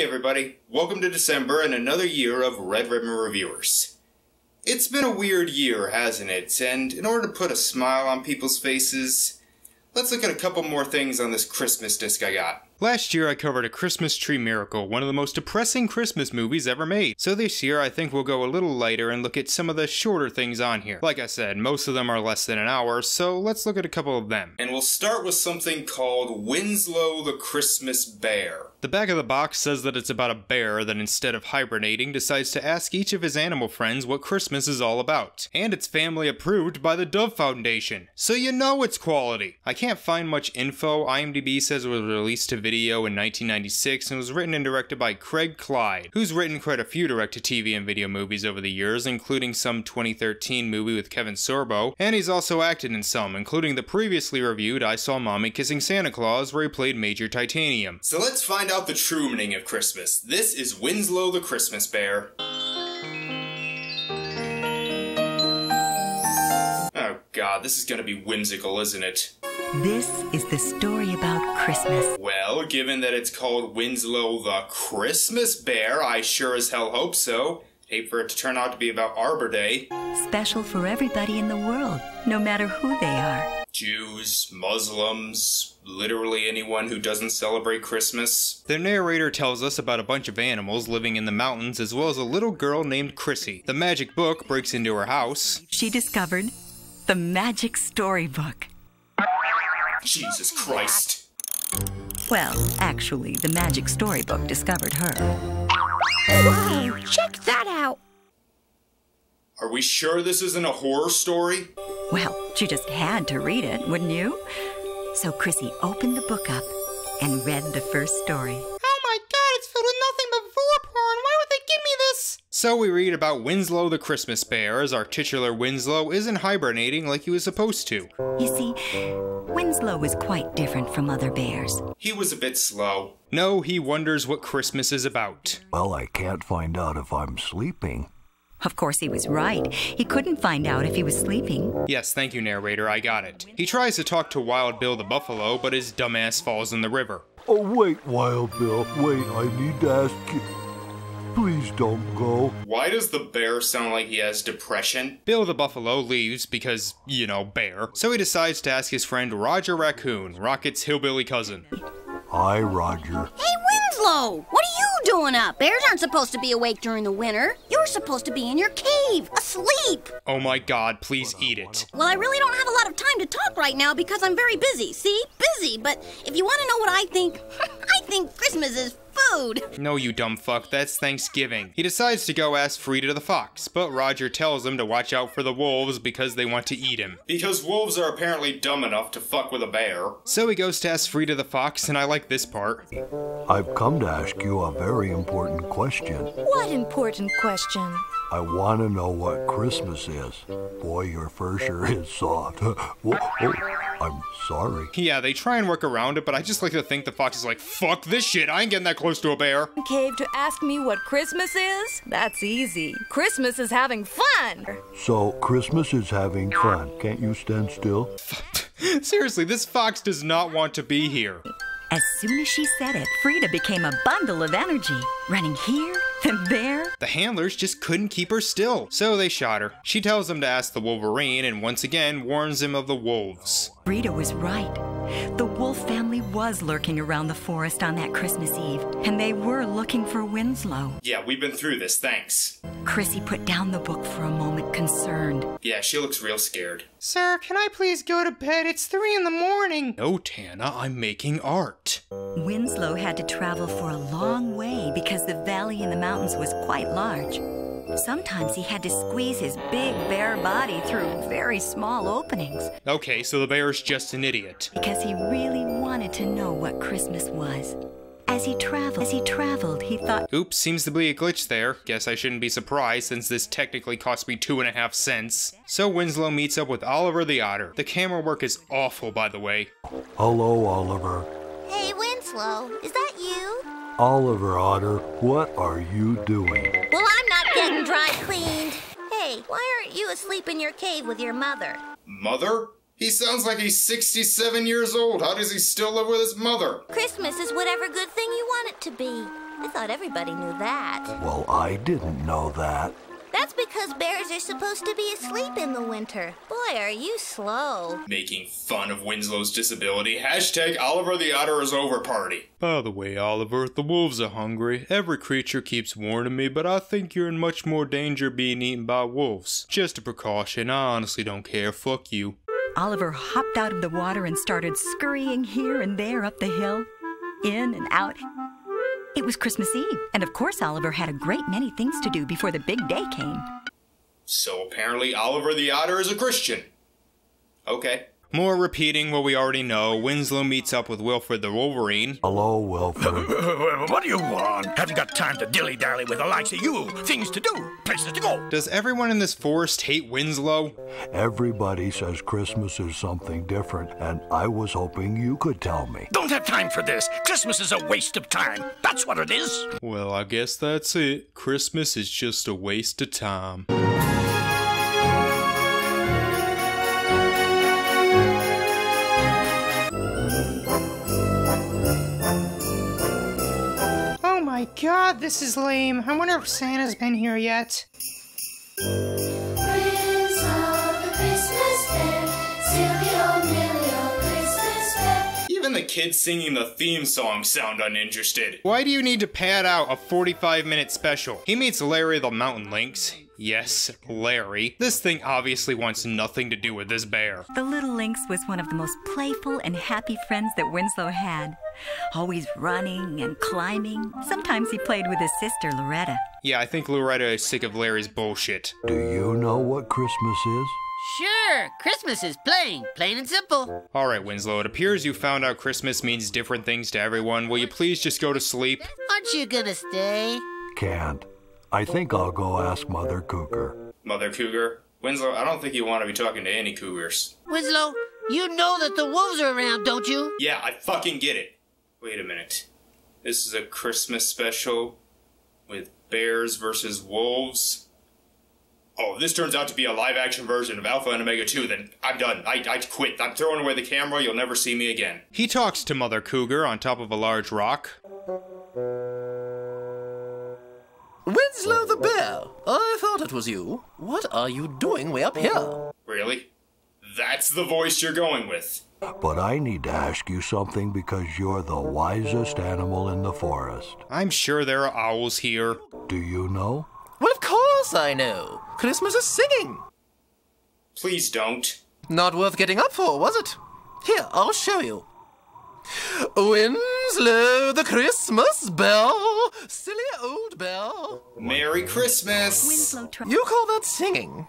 Hey everybody, welcome to December and another year of Red Ribbon Reviewers. It's been a weird year, hasn't it? And in order to put a smile on people's faces, let's look at a couple more things on this Christmas disc I got. Last year I covered A Christmas Tree Miracle, one of the most depressing Christmas movies ever made. So this year I think we'll go a little lighter and look at some of the shorter things on here. Like I said, most of them are less than an hour, so let's look at a couple of them. And we'll start with something called Winslow the Christmas Bear. The back of the box says that it's about a bear that instead of hibernating decides to ask each of his animal friends what Christmas is all about. And it's family approved by the Dove Foundation, so you know it's quality. I can't find much info. IMDb says it was released to video in 1996 and was written and directed by Craig Clyde, who's written quite a few direct-to-TV and video movies over the years, including some 2013 movie with Kevin Sorbo, and he's also acted in some, including the previously reviewed I Saw Mommy Kissing Santa Claus, where he played Major Titanium. So let's find out the true meaning of Christmas. This is Winslow the Christmas Bear. Oh god, this is gonna be whimsical, isn't it? This is the story about Christmas. Well, given that it's called Winslow the Christmas Bear, I sure as hell hope so. Hate for it to turn out to be about Arbor Day. Special for everybody in the world, no matter who they are. Jews, Muslims, literally anyone who doesn't celebrate Christmas. The narrator tells us about a bunch of animals living in the mountains as well as a little girl named Chrissy. The magic book breaks into her house. She discovered the magic storybook. Jesus Christ. Well, actually, the magic storybook discovered her. Wow, check that out. Are we sure this isn't a horror story? Well, you just had to read it, wouldn't you? So Chrissy opened the book up and read the first story. Oh my god, it's filled with nothing but vor porn. Why would they give me this? So we read about Winslow the Christmas Bear, as our titular Winslow isn't hibernating like he was supposed to. You see, Winslow was quite different from other bears. He was a bit slow. No, he wonders what Christmas is about. Well, I can't find out if I'm sleeping. Of course he was right. He couldn't find out if he was sleeping. Yes, thank you, narrator, I got it. He tries to talk to Wild Bill the buffalo, but his dumbass falls in the river. Oh, wait, Wild Bill. Wait, I need to ask you. Please don't go. Why does the bear sound like he has depression? Bill the buffalo leaves because, you know, bear. So he decides to ask his friend Roger Raccoon, Rocket's hillbilly cousin. Hi, Roger. Hey, Winslow! What are you doing up? Bears aren't supposed to be awake during the winter. You're supposed to be in your cave, asleep. Oh my god, please eat it. Well, I really don't have a lot of time to talk right now because I'm very busy. See? Busy. But if you want to know what I think, I think Christmas is food. No, you dumb fuck, that's Thanksgiving. He decides to go ask Frida the fox, but Roger tells him to watch out for the wolves because they want to eat him. Because wolves are apparently dumb enough to fuck with a bear. So he goes to ask Frida the fox, and I like this part. I've come to ask you a very important question. What important question? I want to know what Christmas is. Boy, your fur sure is soft. Whoa, oh, I'm sorry. Yeah, they try and work around it, but I just like to think the fox is like, fuck this shit, I ain't getting that close to a bear. Cave to ask me what Christmas is? That's easy. Christmas is having fun. So, Christmas is having fun. Can't you stand still? Seriously, this fox does not want to be here. As soon as she said it, Frida became a bundle of energy, running here and there. The handlers just couldn't keep her still, so they shot her. She tells them to ask the Wolverine and once again warns him of the wolves. Frida was right. The wolf family was lurking around the forest on that Christmas Eve, and they were looking for Winslow. Yeah, we've been through this, thanks. Chrissy put down the book for a moment, concerned. Yeah, she looks real scared. Sir, can I please go to bed? It's 3 in the morning. No, Tana, I'm making art. Winslow had to travel for a long way because the valley in the mountains was quite large. Sometimes he had to squeeze his big bare body through very small openings. Okay, so the bear's just an idiot. Because he really wanted to know what Christmas was. As he traveled, he thought, oops, seems to be a glitch there. Guess I shouldn't be surprised since this technically cost me 2.5 cents. So Winslow meets up with Oliver the otter. The camera work is awful, by the way. Hello, Oliver. Hey, Winslow, is that you? Oliver Otter, what are you doing? Well, I'm not getting dry cleaned. Hey, why aren't you asleep in your cave with your mother? Mother? He sounds like he's 67 years old. How does he still live with his mother? Christmas is whatever good thing you want it to be. I thought everybody knew that. Well, I didn't know that. That's because bears are supposed to be asleep in the winter. Boy, are you slow. Making fun of Winslow's disability. Hashtag Oliver the Otter is over party. By the way, Oliver, the wolves are hungry. Every creature keeps warning me, but I think you're in much more danger being eaten by wolves. Just a precaution. I honestly don't care. Fuck you. Oliver hopped out of the water and started scurrying here and there up the hill, in and out. It was Christmas Eve, and of course Oliver had a great many things to do before the big day came. So apparently Oliver the Otter is a Christian. Okay. More repeating what we already know, Winslow meets up with Wilfred the Wolverine. Hello, Wilfred. What do you want? Haven't got time to dilly-dally with the likes of you. Things to do, places to go. Does everyone in this forest hate Winslow? Everybody says Christmas is something different, and I was hoping you could tell me. Don't have time for this. Christmas is a waste of time. That's what it is. Well, I guess that's it. Christmas is just a waste of time. Oh my god, this is lame. I wonder if Santa's been here yet. Even the kids singing the theme song sound uninterested. Why do you need to pad out a 45-minute special? He meets Larry the Mountain Lynx. Yes, Larry. This thing obviously wants nothing to do with this bear. The little lynx was one of the most playful and happy friends that Winslow had. Always running and climbing. Sometimes he played with his sister, Loretta. Yeah, I think Loretta is sick of Larry's bullshit. Do you know what Christmas is? Sure, Christmas is plain and simple. Alright, Winslow, it appears you found out Christmas means different things to everyone. Will you please just go to sleep? Aren't you gonna stay? Can't. I think I'll go ask Mother Cougar. Mother Cougar? Winslow, I don't think you want to be talking to any cougars. Winslow, you know that the wolves are around, don't you? Yeah, I fucking get it. Wait a minute. This is a Christmas special with bears versus wolves? Oh, if this turns out to be a live-action version of Alpha and Omega 2, then I'm done. I quit. I'm throwing away the camera. You'll never see me again. He talks to Mother Cougar on top of a large rock. Winslow the Bear, I thought it was you. What are you doing way up here? Really? That's the voice you're going with? But I need to ask you something because you're the wisest animal in the forest. I'm sure there are owls here. Do you know? Well, of course I know. Christmas is singing. Please don't. Not worth getting up for, was it? Here, I'll show you. Winslow the Christmas bell, silly old bell. Merry Christmas! Winslow You call that singing?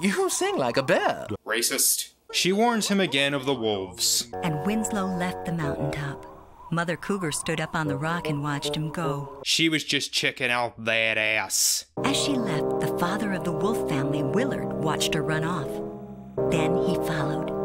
You sing like a bear. Racist. She warns him again of the wolves. And Winslow left the mountaintop. Mother Cougar stood up on the rock and watched him go. She was just checking out that ass. As she left, the father of the wolf family, Willard, watched her run off. Then he followed.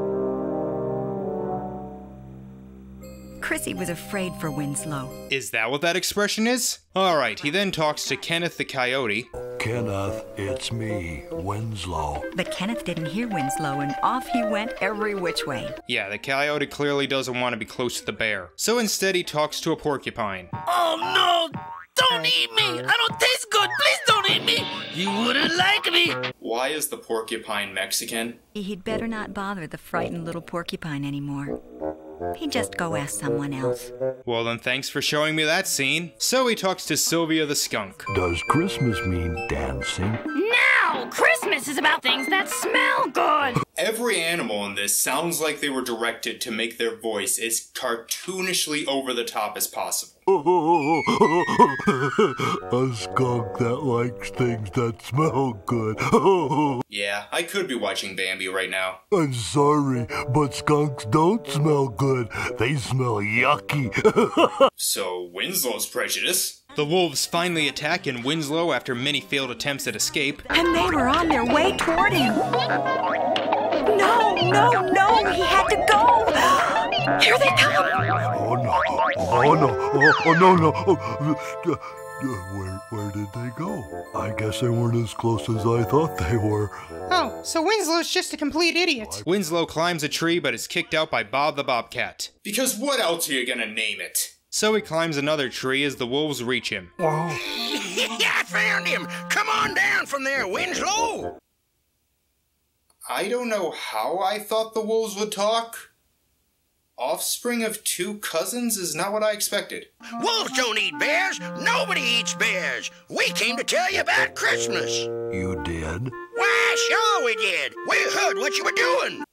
Chrissy was afraid for Winslow. Is that what that expression is? Alright, he then talks to Kenneth the Coyote. Kenneth, it's me, Winslow. But Kenneth didn't hear Winslow, and off he went every which way. Yeah, the coyote clearly doesn't want to be close to the bear. So instead he talks to a porcupine. Oh no! Don't eat me! I don't taste good! Please don't eat me! You wouldn't like me! Why is the porcupine Mexican? He'd better not bother the frightened little porcupine anymore. He'd just go ask someone else. Well then, thanks for showing me that scene. So he talks to Sylvia the skunk. Does Christmas mean dancing? No! Christmas is about things that smell good! Every animal in this sounds like they were directed to make their voice as cartoonishly over the top as possible. A skunk that likes things that smell good. Yeah, I could be watching Bambi right now. I'm sorry, but skunks don't smell good. They smell yucky. So, Winslow's prejudice? The wolves finally attack in Winslow after many failed attempts at escape. And they were on their way toward him. No, he had to go. Here they come. Oh no. Where did they go? I guess they weren't as close as I thought they were. Oh, so Winslow's just a complete idiot. Winslow climbs a tree but is kicked out by Bob the Bobcat. Because what else are you gonna name it? So he climbs another tree as the wolves reach him. I found him! Come on down from there, Winslow! I don't know how I thought the wolves would talk. Offspring of two cousins is not what I expected. Wolves don't eat bears! Nobody eats bears! We came to tell you about Christmas! You did? Why, sure we did! We heard what you were doing!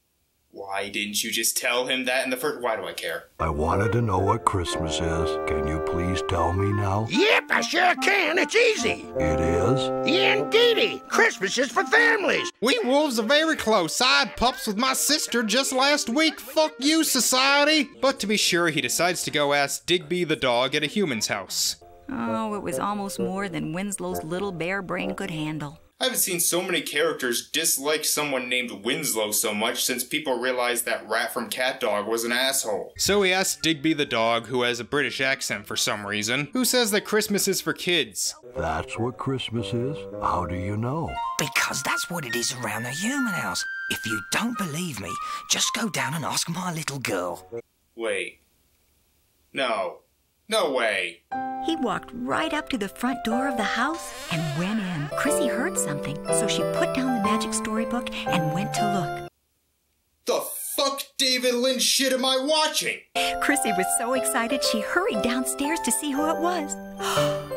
Why didn't you just tell him that in the first... Why do I care? I wanted to know what Christmas is. Can you please tell me now? Yep, I sure can. It's easy. It is? Indeedy. Christmas is for families. We wolves are very close. I had pups with my sister just last week. Fuck you, society. But to be sure, he decides to go ask Digby the dog at a human's house. Oh, it was almost more than Winslow's little bear brain could handle. I haven't seen so many characters dislike someone named Winslow so much since people realized that Rat from Cat Dog was an asshole. So he asks Digby the dog, who has a British accent for some reason, who says that Christmas is for kids. That's what Christmas is? How do you know? Because that's what it is around the human house. If you don't believe me, just go down and ask my little girl. Wait. No. No way. He walked right up to the front door of the house and went in. Chrissy heard something, so she put down the magic storybook and went to look. The fuck David Lynch shit am I watching? Chrissy was so excited she hurried downstairs to see who it was.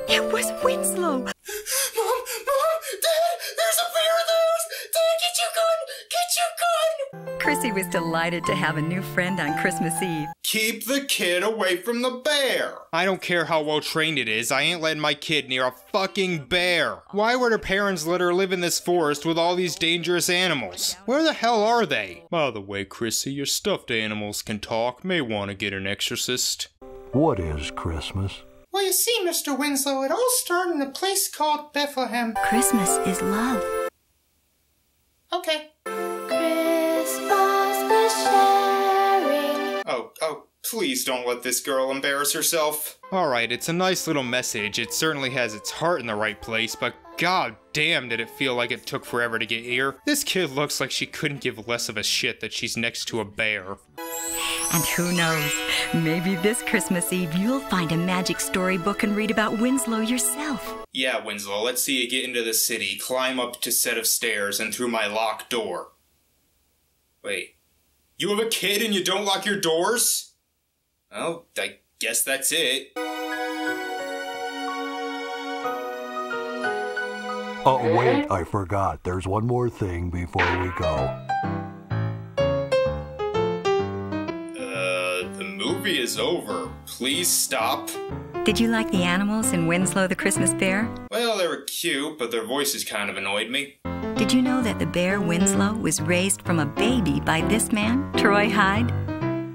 It was Winslow. Mom, Dad, there's a bear in the house. Dad, get your gun, get your gun. Chrissy was delighted to have a new friend on Christmas Eve. Keep the kid away from the bear. I don't care how well trained it is, I ain't letting my kid near a fucking bear. Why would her parents let her live in this forest with all these dangerous animals? Where the hell are they? By the way, Chrissy, your stuffed animals can talk. May want to get an exorcist. What is Christmas? Well, you see, Mr. Winslow, it all started in a place called Bethlehem. Christmas is love. Okay. Oh, please don't let this girl embarrass herself. Alright, it's a nice little message. It certainly has its heart in the right place, but god damn did it feel like it took forever to get here. This kid looks like she couldn't give less of a shit that she's next to a bear. And who knows, maybe this Christmas Eve you'll find a magic storybook and read about Winslow yourself. Yeah, Winslow, let's see you get into the city, climb up to set of stairs, and through my locked door. Wait. You have a kid and you don't lock your doors? Well, I guess that's it. Oh, wait, I forgot. There's one more thing before we go. The movie is over. Please stop. Did you like the animals in Winslow the Christmas Bear? Well, they were cute, but their voices kind of annoyed me. Did you know that the bear Winslow was raised from a baby by this man, Troy Hyde?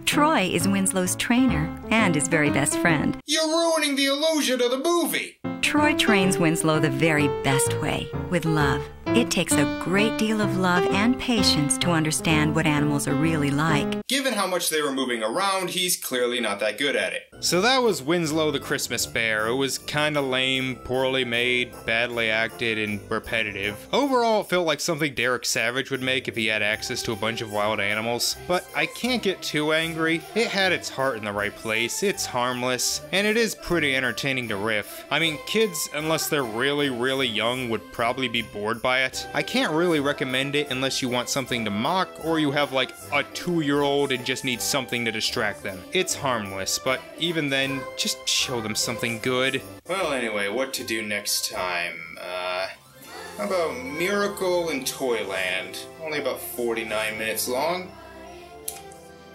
Troy is Winslow's trainer and his very best friend. You're ruining the illusion of the movie! Troy trains Winslow the very best way, with love. It takes a great deal of love and patience to understand what animals are really like. Given how much they were moving around, he's clearly not that good at it. So that was Winslow the Christmas Bear. It was kinda lame, poorly made, badly acted, and repetitive. Overall, it felt like something Derek Savage would make if he had access to a bunch of wild animals. But I can't get too angry. It had its heart in the right place, it's harmless, and it is pretty entertaining to riff. I mean, kids, unless they're really, really young, would probably be bored by it. I can't really recommend it unless you want something to mock or you have like a 2-year-old and just need something to distract them. It's harmless, but even then, just show them something good. Well, anyway, what to do next time? How about Miracle in Toyland? Only about 49 minutes long.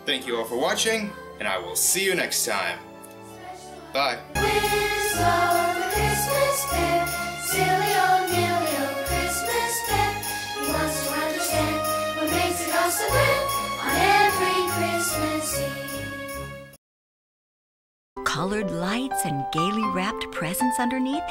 Thank you all for watching, and I will see you next time. Bye. Colored lights and gaily wrapped presents underneath?